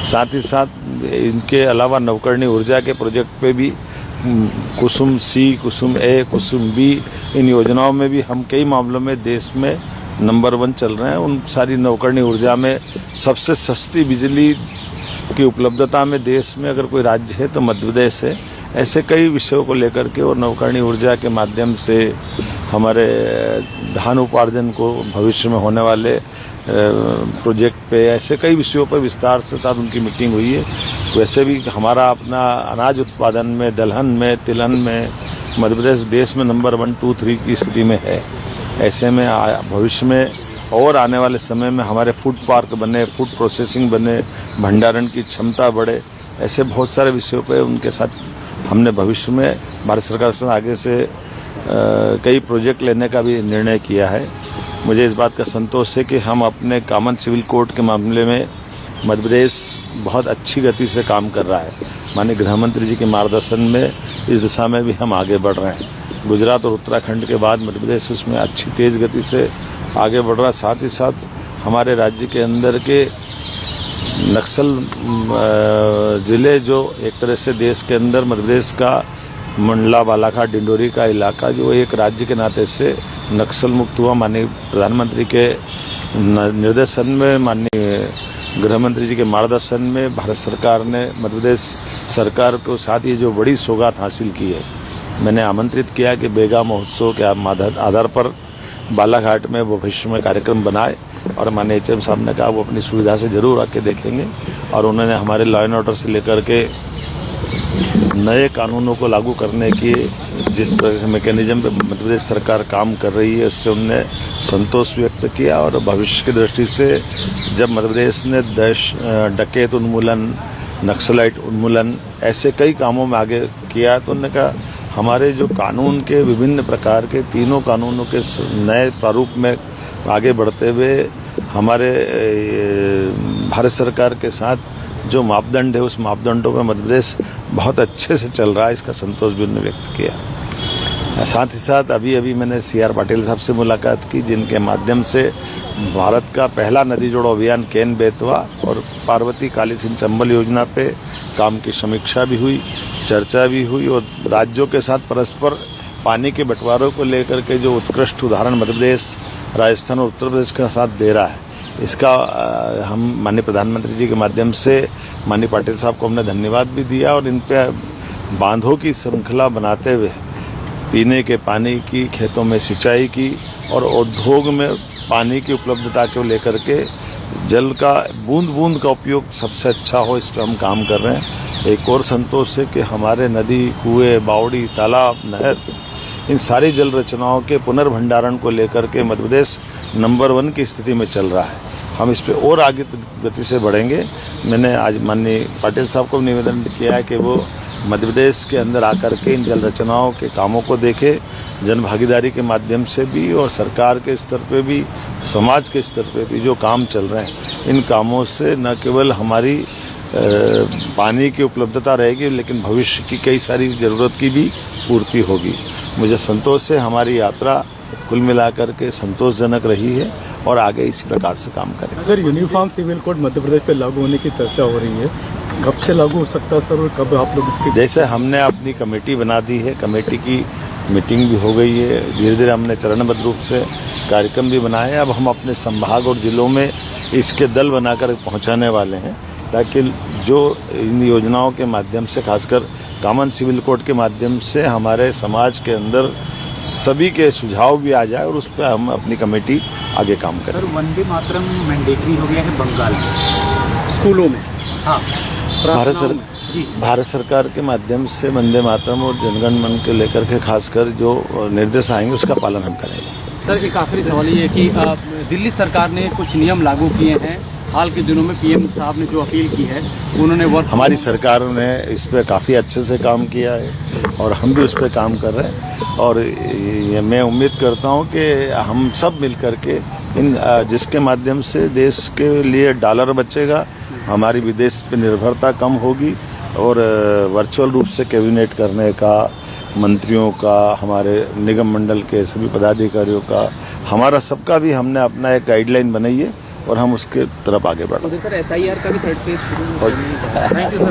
साथ ही साथ इनके अलावा नवकरणीय ऊर्जा के प्रोजेक्ट पे भी कुसुम सी, कुसुम ए, कुसुम बी, इन योजनाओं में भी हम कई मामलों में देश में नंबर 1 चल रहे हैं। उन सारी नवकरणीय ऊर्जा में सबसे सस्ती बिजली की उपलब्धता में देश में अगर कोई राज्य है तो मध्य प्रदेश है। ऐसे कई विषयों को लेकर के और नवकरणीय ऊर्जा के माध्यम से हमारे धान उपार्जन को भविष्य में होने वाले प्रोजेक्ट पे ऐसे कई विषयों पर विस्तार से साथ उनकी मीटिंग हुई है। वैसे भी हमारा अपना अनाज उत्पादन में, दलहन में, तिलहन में मध्य प्रदेश देश में नंबर 1, 2, 3 की स्थिति में है। ऐसे में भविष्य में और आने वाले समय में हमारे फूड पार्क बने, फूड प्रोसेसिंग बने, भंडारण की क्षमता बढ़े, ऐसे बहुत सारे विषयों पे उनके साथ हमने भविष्य में भारत सरकार से आगे से कई प्रोजेक्ट लेने का भी निर्णय किया है। मुझे इस बात का संतोष है कि हम अपने कॉमन सिविल कोड के मामले में मध्य प्रदेश बहुत अच्छी गति से काम कर रहा है। माननीय गृह मंत्री जी के मार्गदर्शन में इस दिशा में भी हम आगे बढ़ रहे हैं। गुजरात और उत्तराखंड के बाद मध्य प्रदेश उसमें अच्छी तेज गति से आगे बढ़ रहा है। साथ ही साथ हमारे राज्य के अंदर के नक्सल जिले जो एक तरह से देश के अंदर मध्य प्रदेश का मंडला, बालाघाट, डिंडोरी का इलाका जो एक राज्य के नाते से नक्सल मुक्त हुआ। माननीय प्रधानमंत्री के निर्देशन में, माननीय गृह मंत्री जी के मार्गदर्शन में भारत सरकार ने मध्य प्रदेश सरकार को साथ ये जो बड़ी सौगात हासिल की है। मैंने आमंत्रित किया कि बेगा महोत्सव के आधार पर बालाघाट में वो भविष्य में कार्यक्रम बनाए और माननीय एचएम साहब ने कहा वो अपनी सुविधा से जरूर आके देखेंगे। और उन्होंने हमारे लॉ एंड ऑर्डर से लेकर के नए कानूनों को लागू करने की जिस तरह के मैकेनिज्म पे मध्य प्रदेश सरकार काम कर रही है उससे उन्होंने संतोष व्यक्त किया। और भविष्य की दृष्टि से जब मध्य प्रदेश ने डकैत उन्मूलन, नक्सलाइट उन्मूलन ऐसे कई कामों में आगे किया तो उन्होंने कहा हमारे जो कानून के विभिन्न प्रकार के तीनों कानूनों के नए प्रारूप में आगे बढ़ते हुए हमारे भारत सरकार के साथ जो मापदंड है उस मापदंडों में मध्य प्रदेश बहुत अच्छे से चल रहा है, इसका संतोष भी उन्होंने व्यक्त किया। साथ ही साथ अभी मैंने CR पाटिल साहब से मुलाकात की जिनके माध्यम से भारत का पहला नदी जोड़ो अभियान केन बेतवा और पार्वती काली सिंह चंबल योजना पे काम की समीक्षा भी हुई, चर्चा भी हुई और राज्यों के साथ परस्पर पानी के बंटवारों को लेकर के जो उत्कृष्ट उदाहरण मध्य प्रदेश, राजस्थान और उत्तर प्रदेश के साथ दे रहा है इसका हम माननीय प्रधानमंत्री जी के माध्यम से माननीय पाटिल साहब को हमने धन्यवाद भी दिया। और इन पे बांधों की श्रृंखला बनाते हुए पीने के पानी की, खेतों में सिंचाई की और उद्योग में पानी की उपलब्धता को लेकर के जल का बूंद बूंद का उपयोग सबसे अच्छा हो, इस पर हम काम कर रहे हैं। एक और संतोष है कि हमारे नदी, कुएं, बावड़ी, तालाब, नहर इन सारी जल रचनाओं के पुनर्भंडारण को लेकर के मध्य प्रदेश नंबर 1 की स्थिति में चल रहा है। हम इस पे और आगे गति से बढ़ेंगे। मैंने आज माननीय पाटिल साहब को निवेदन किया है कि वो मध्य प्रदेश के अंदर आकर के इन जल रचनाओं के कामों को देखे, जन भागीदारी के माध्यम से भी और सरकार के स्तर पे भी, समाज के स्तर पे भी जो काम चल रहे हैं इन कामों से न केवल हमारी पानी की उपलब्धता रहेगी लेकिन भविष्य की कई सारी जरूरत की भी पूर्ति होगी। मुझे संतोष है हमारी यात्रा कुल मिलाकर के संतोषजनक रही है और आगे इसी प्रकार से काम करें। Sir, uniform civil code Madhya Pradesh पे लागू होने की चर्चा हो रही है, कब से लागू हो सकता है सर और कब आप लोग इसकी? जैसे हमने अपनी कमेटी बना दी है, कमेटी की मीटिंग भी हो गई है, धीरे धीरे हमने चरणबद्ध रूप से कार्यक्रम भी बनाए हैं। अब हम अपने संभाग और जिलों में इसके दल बनाकर पहुंचाने वाले हैं ताकि जो इन योजनाओं के माध्यम से, खासकर कॉमन सिविल कोड के माध्यम से हमारे समाज के अंदर सभी के सुझाव भी आ जाए और उस पर हम अपनी कमेटी आगे काम करें। सर, वंदे मातरम मैंडेटरी हो गया है बंगाल में स्कूलों में। हाँ, भारत सरकार के माध्यम से वंदे मातरम और जनगण मन के लेकर के खासकर जो निर्देश आएंगे उसका पालन हम करेंगे। सर, एक आखिरी सवाल ये है कि दिल्ली सरकार ने कुछ नियम लागू किए हैं। हाल के दिनों में पीएम साहब ने जो अपील की है उन्होंने हमारी सरकार ने इस पे काफ़ी अच्छे से काम किया है और हम भी उस पर काम कर रहे हैं। और मैं उम्मीद करता हूं कि हम सब मिलकर के इन जिसके माध्यम से देश के लिए डॉलर बचेगा, हमारी विदेश पे निर्भरता कम होगी और वर्चुअल रूप से कैबिनेट करने का, मंत्रियों का, हमारे निगम मंडल के सभी पदाधिकारियों का, हमारा सबका भी हमने अपना एक गाइडलाइन बनाई है और हम उसके तरफ आगे बढ़ रहे हैं। सर SIR का भी थर्ड फेज शुरू और- थैंक यू सर।